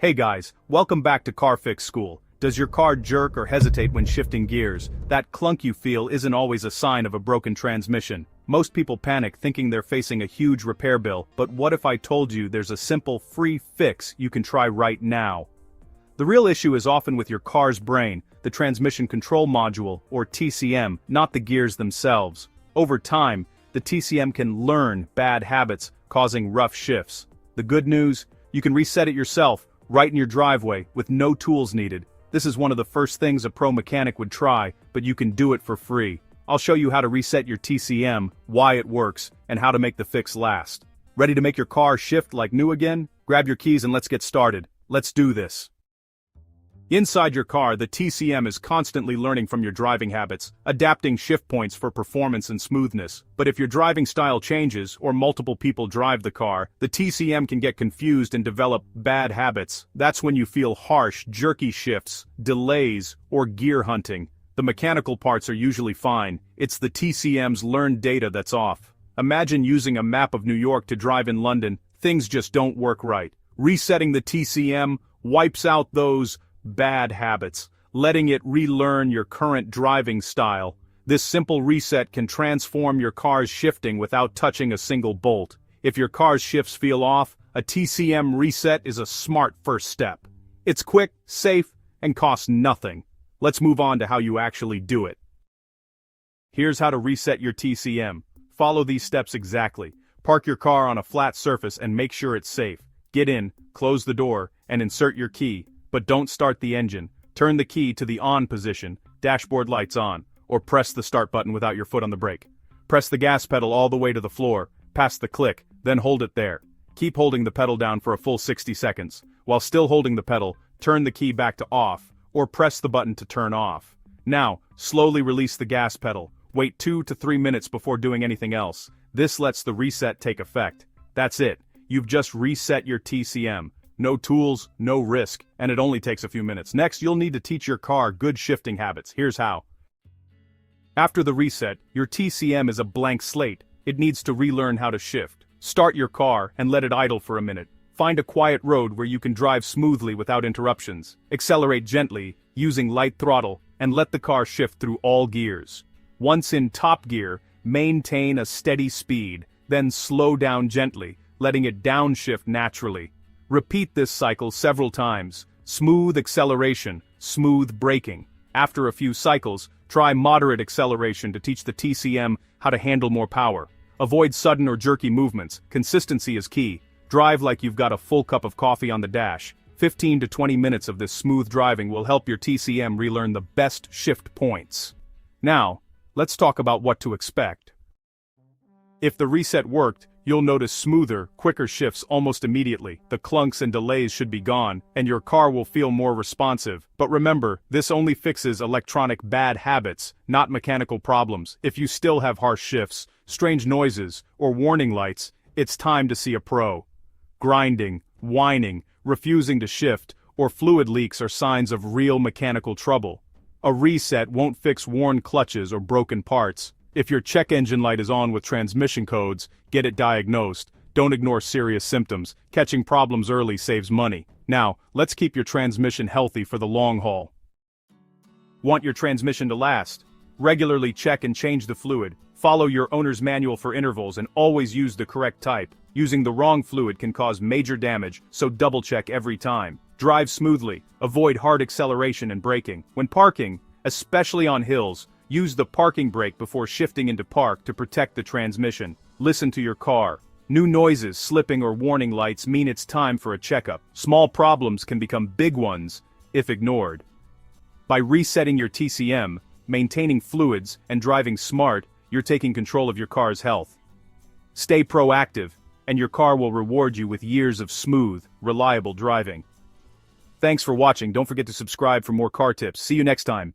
Hey guys, welcome back to Car Fix School. Does your car jerk or hesitate when shifting gears? That clunk you feel isn't always a sign of a broken transmission. Most people panic thinking they're facing a huge repair bill, but what if I told you there's a simple free fix you can try right now? The real issue is often with your car's brain, the transmission control module, or TCM, not the gears themselves. Over time, the TCM can learn bad habits, causing rough shifts. The good news? You can reset it yourself, right in your driveway, with no tools needed. This is one of the first things a pro mechanic would try, but you can do it for free. I'll show you how to reset your TCM, why it works, and how to make the fix last. Ready to make your car shift like new again? Grab your keys and let's get started. Let's do this. Inside your car, the TCM is constantly learning from your driving habits, adapting shift points for performance and smoothness. But if your driving style changes, or multiple people drive the car, the TCM can get confused and develop bad habits. That's when you feel harsh, jerky shifts, delays, or gear hunting. The mechanical parts are usually fine. It's the TCM's learned data that's off. Imagine using a map of New York to drive in London. Things just don't work right. Resetting the TCM wipes out those bad habits, letting it relearn your current driving style. This simple reset can transform your car's shifting without touching a single bolt. If your car's shifts feel off, a TCM reset is a smart first step. It's quick, safe, and costs nothing. Let's move on to how you actually do it. Here's how to reset your TCM. Follow these steps exactly. Park your car on a flat surface and make sure it's safe. Get in, close the door, and insert your key. But don't start the engine. Turn the key to the on position, dashboard lights on, or press the start button without your foot on the brake. Press the gas pedal all the way to the floor, past the click, then hold it there. Keep holding the pedal down for a full 60 seconds. While still holding the pedal, turn the key back to off, or press the button to turn off. Now, slowly release the gas pedal. Wait 2 to 3 minutes before doing anything else. This lets the reset take effect. That's it. You've just reset your TCM. No tools, no risk, and it only takes a few minutes. Next, you'll need to teach your car good shifting habits. Here's how. After the reset, your TCM is a blank slate. It needs to relearn how to shift. Start your car and let it idle for a minute. Find a quiet road where you can drive smoothly without interruptions. Accelerate gently, using light throttle, and let the car shift through all gears. Once in top gear, maintain a steady speed, then slow down gently, letting it downshift naturally. Repeat this cycle several times. Smooth acceleration, smooth braking. After a few cycles, try moderate acceleration to teach the TCM how to handle more power. Avoid sudden or jerky movements. Consistency is key. Drive like you've got a full cup of coffee on the dash. 15 to 20 minutes of this smooth driving will help your TCM relearn the best shift points. Now, let's talk about what to expect. If the reset worked, you'll notice smoother, quicker shifts almost immediately. The clunks and delays should be gone, and your car will feel more responsive. But remember, this only fixes electronic bad habits, not mechanical problems. If you still have harsh shifts, strange noises, or warning lights, it's time to see a pro. Grinding, whining, refusing to shift, or fluid leaks are signs of real mechanical trouble. A reset won't fix worn clutches or broken parts. If your check engine light is on with transmission codes, get it diagnosed. Don't ignore serious symptoms. Catching problems early saves money. Now, let's keep your transmission healthy for the long haul. Want your transmission to last? Regularly check and change the fluid. Follow your owner's manual for intervals and always use the correct type. Using the wrong fluid can cause major damage, so double check every time. Drive smoothly. Avoid hard acceleration and braking. When parking, especially on hills, use the parking brake before shifting into park to protect the transmission. Listen to your car. New noises, slipping or warning lights mean it's time for a checkup. Small problems can become big ones if ignored. By resetting your TCM, maintaining fluids, and driving smart, you're taking control of your car's health. Stay proactive, and your car will reward you with years of smooth, reliable driving. Thanks for watching. Don't forget to subscribe for more car tips. See you next time.